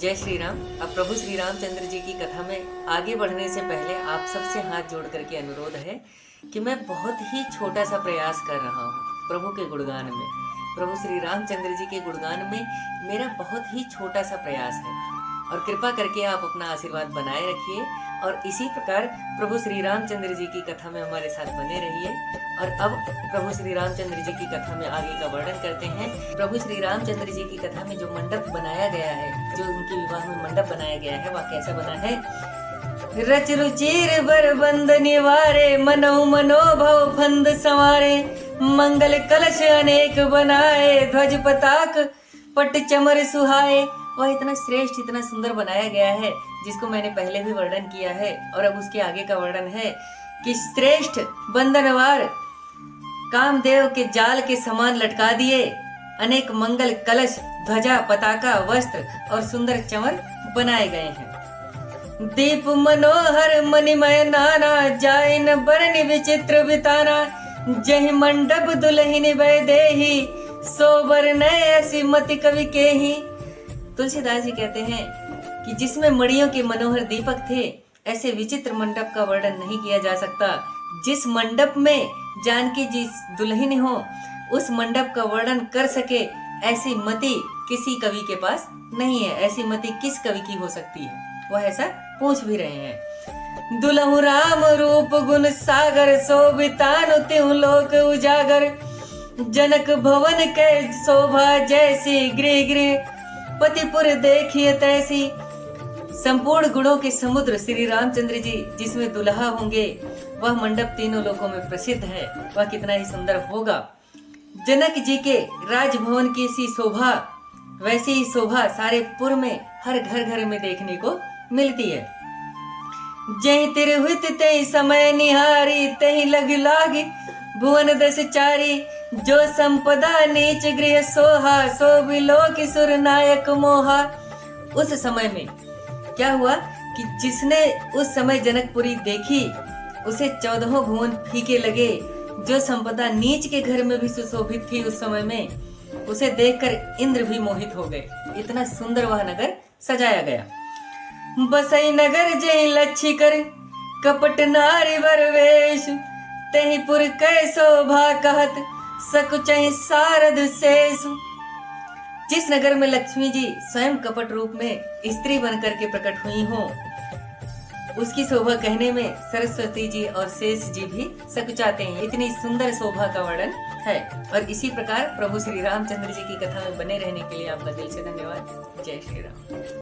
जय श्री राम। अब प्रभु श्री रामचंद्र जी की कथा में आगे बढ़ने से पहले आप सबसे हाथ जोड़ करके अनुरोध है कि मैं बहुत ही छोटा सा प्रयास कर रहा हूँ प्रभु के गुणगान में। प्रभु श्री रामचंद्र जी के गुणगान में मेरा बहुत ही छोटा सा प्रयास है और कृपा करके आप अपना आशीर्वाद बनाए रखिए और इसी प्रकार प्रभु श्री रामचंद्र जी की कथा में हमारे साथ बने रहिए। और अब प्रभु श्री रामचंद्र जी की कथा में आगे का वर्णन करते हैं। प्रभु श्री रामचंद्र जी की कथा में जो मंडप बनाया गया है, जो उनके विवाह में मंडप बनाया गया है, वह कैसा बना है। रच रुचिर बर बंद निवारे, मनौ मनोभव फंद संवारे, मंगल कलश अनेक बनाए, ध्वज पताक पट चमर सुहाए। वह इतना श्रेष्ठ, इतना सुंदर बनाया गया है जिसको मैंने पहले भी वर्णन किया है। और अब उसके आगे का वर्णन है कि श्रेष्ठ बंधनवार कामदेव के जाल के समान लटका दिए, अनेक मंगल कलश, ध्वजा, पताका, वस्त्र और सुंदर चमर बनाए गए हैं। दीप मनोहर मणिमय नाना, जाय न बरन विचित्र बिताना, जहि मंडप दुल्हिन वै देहि, सोबर नय ऐसी मति कवि के ही। तुलसीदास जी कहते हैं कि जिसमें मणियों के मनोहर दीपक थे, ऐसे विचित्र मंडप का वर्णन नहीं किया जा सकता। जिस मंडप में जानकी जी दुल्हन हो, उस मंडप का वर्णन कर सके ऐसी मति किसी कवि के पास नहीं है। ऐसी मति किस कवि की हो सकती है, वह ऐसा पूछ भी रहे हैं। दुलहु राम रूप गुण सागर, शोभितानु त्यों लोक उजागर, जनक भवन के शोभा जैसी, गृह गृह पतिपुर देखिए तैसी। संपूर्ण गुणों के समुद्र श्री रामचंद्र जी जिसमें दुल्हा होंगे, वह मंडप तीनों लोकों में प्रसिद्ध है। वह कितना ही सुंदर होगा। जनक जी के राजभवन की सी शोभा, वैसी ही शोभा सारे पुर में हर घर घर में देखने को मिलती है। जहि तिरहुत तहि समय निहारी, तहि लग लागी भुवन दस चारी, जो संपदा नीच गृह सोहा, सो बिलोक सुर नायक मोहा। उस समय में क्या हुआ कि जिसने उस समय जनकपुरी देखी, उसे 14 भुवन फीके लगे। जो संपदा नीच के घर में भी सुशोभित थी उस समय में, उसे देखकर इंद्र भी मोहित हो गए। इतना सुंदर वह नगर सजाया गया। बसई नगर जहि लच्छी कर, कपट नारी वर वेश, तहि पुर कै शोभा कहत, सकुचहि सारद शेषु। जिस नगर में लक्ष्मी जी स्वयं कपट रूप में स्त्री बनकर के प्रकट हुई हो, उसकी शोभा कहने में सरस्वती जी और शेष जी भी सकुचाते हैं। इतनी सुंदर शोभा का वर्णन है। और इसी प्रकार प्रभु श्री रामचंद्र जी की कथा में बने रहने के लिए आपका दिल से धन्यवाद। जय श्री राम।